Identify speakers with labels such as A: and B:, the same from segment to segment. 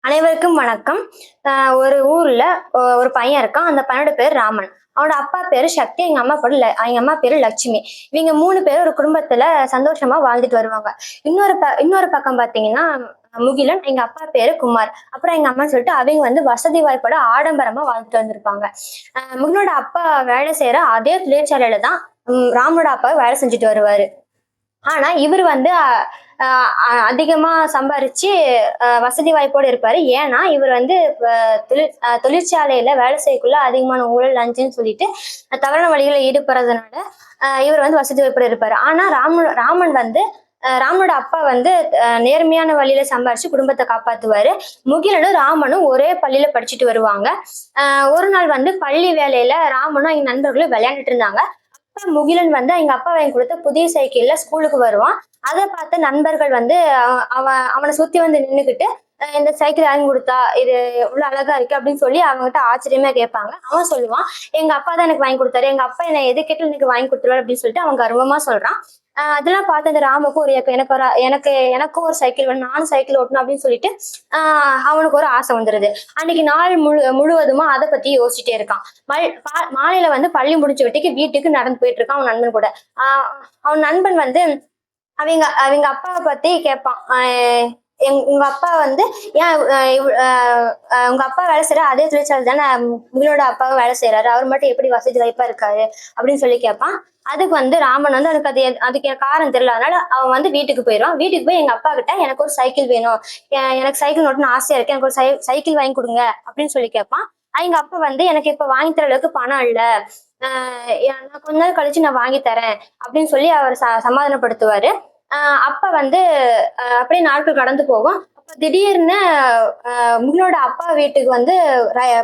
A: அனைவருக்கும் வணக்கம். ஒரு ஊர்ல ஒரு பையன் இருக்கான். அந்த பையனோட பேர் ராமன். அவனோட அப்பா பேரு சக்தி, எங்க அம்மா பேரு லட்சுமி. இவங்க 3 பேரும் ஒரு குடும்பத்துல சந்தோஷமா வாழ்ந்துட்டு வருவாங்க. இன்னொரு பக்கம் பாத்தீங்கன்னா, முகிலன், எங்க அப்பா பேரு குமார். அப்புறம் எங்க அம்மான்னு சொல்லிட்டு அவங்க வசதி வாய்ப்போட ஆடம்பரமா வாழ்ந்துட்டு வந்திருப்பாங்க. முகிலனோட அப்பா வேலை செய்யற அதே தொழிற்சாலையில தான் ராமனோட அப்பா வேலை செஞ்சுட்டு வருவாரு. ஆனா இவரு வந்து அ அ அதிகமா சம்பாரிச்சு வசதி வாய்ப்போட இருப்பாரு. ஏன்னா, இவர் வந்து தொழிற்சாலையில வேலை செய்யக்குள்ள அதிகமான ஊழல், லஞ்சம்ன்னு சொல்லிட்டு தவறான வழிகள்ல ஈடுபடுறதுனால, இவர் வந்து வசதி வாய்ப்போட இருப்பாரு. ஆனா ராமன் வந்து ராமனோட அப்பா வந்து நேர்மையான வழியில சம்பாரிச்சு குடும்பத்த காப்பாத்துவாரு. முகிலனும், ராமனும் ஒரே பள்ளியில படிச்சுட்டு வருவாங்க. அ ஒரு நாள் வந்து பள்ளி வேலையில ராமனும் எங்க நண்பர்களும் விளையாண்டுட்டு இருந்தாங்க. முகிலன் வந்து எங்க அப்பா வாங்கி கொடுத்த புதிய சைக்கிள்ல ஸ்கூலுக்கு வருவான். அதை பார்த்த நண்பர்கள் வந்து அவனை சுத்தி வந்து நின்னுக்கிட்டு இந்த சைக்கிள் வாங்கி கொடுத்தா இது இவ்வளவு அழகா இருக்கு அப்படின்னு சொல்லி அவங்ககிட்ட ஆச்சரியமா கேட்பாங்க. அவன் சொல்லுவான், எங்க அப்பா தான் எனக்கு வாங்கி கொடுத்தாரு, எங்க அப்பா என்ன எது கேட்டாலும் எனக்கு வாங்கி கொடுத்துருவாரு அப்படின்னு சொல்லிட்டு அவன் கர்வமா சொல்றான். அதெல்லாம் பார்த்து இந்த ராமுக்கும் ஒரு எனக்கும் ஒரு சைக்கிள் வேணும், நானும் சைக்கிள் ஓட்டணும் அப்படின்னு சொல்லிட்டு அவனுக்கு ஒரு ஆசை வந்துருது. அன்னைக்கு நாள் முழுவதுமா அதை பத்தி யோசிச்சுட்டே இருக்கான். மாலையில வந்து பள்ளி முடிஞ்ச வீட்டுக்கு நடந்து போயிட்டு இருக்கான் அவன் நண்பன் கூட. அவன் நண்பன் வந்து அவங்க அவங்க அப்பாவை பத்தி கேட்பான். உங்க அப்பா வந்து ஏன் உங்க அப்பா வேலை செய்யற அதே தொழிற்சாலை தானே உங்களோட அப்பாவும் வேலை செய்யறாரு, அவர் மட்டும் எப்படி வசதி வாய்ப்பா இருக்காரு அப்படின்னு சொல்லி கேட்பான். அதுக்கு வந்து ராமன் வந்து அதுக்கு காரணம் தெரியல. அதனால அவன் வந்து வீட்டுக்கு போயிடுவான். வீட்டுக்கு போய் எங்க அப்பா கிட்ட எனக்கு ஒரு சைக்கிள் வேணும், எனக்கு சைக்கிள் ஓட்டணும்னு ஆசையா இருக்கு, எனக்கு ஒரு சைக்கிள் வாங்கி கொடுங்க அப்படின்னு சொல்லி கேட்பான். எங்க அப்பா வந்து எனக்கு இப்ப வாங்கி தர அளவுக்கு பணம் இல்ல, நான் கொஞ்ச நாள் கழிச்சு நான் வாங்கி தரேன் அப்படின்னு சொல்லி அவர் சமாதானப்படுத்துவாரு. அப்ப வந்து அப்படியே நாட்கள் கடந்து போகும். அப்ப திடீர்னு முகிலோட அப்பா வீட்டுக்கு வந்து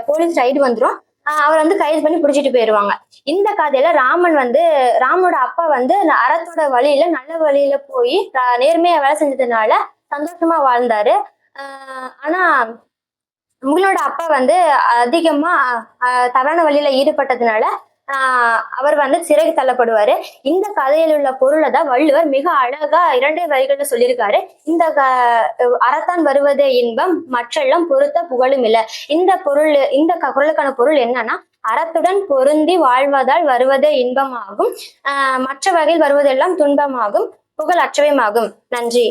A: போலீஸ் ரைடு வந்துரும். அவர் வந்து கைது பண்ணி பிடிச்சிட்டு போயிருவாங்க. இந்த கதையில ராமனோட அப்பா வந்து அறத்தோட வழியில நல்ல வழியில போய் நேர்மையா வேலை செஞ்சதுனால சந்தோஷமா வாழ்ந்தாரு. ஆனா முகிலோட அப்பா வந்து அதிகமா தவறான வழியில ஈடுபட்டதுனால அவர் வந்து சிறைக்கு தள்ளப்படுவாரு. இந்த கதையில் உள்ள பொருளை தான் வள்ளுவர் மிக அழகா 2 வரிகள்ல சொல்லியிருக்காரு. இந்த அறத்தான் வருவதே இன்பம், மற்றெல்லாம் பொறுத்த புகழும் இல்ல. இந்த குறளுக்கான பொருள் என்னன்னா, அறத்துடன் பொருந்தி வாழ்வதால் வருவதே இன்பமாகும், மற்ற வகையில் வருவதெல்லாம் துன்பமாகும், புகழ் அற்றவையுமாகும். நன்றி.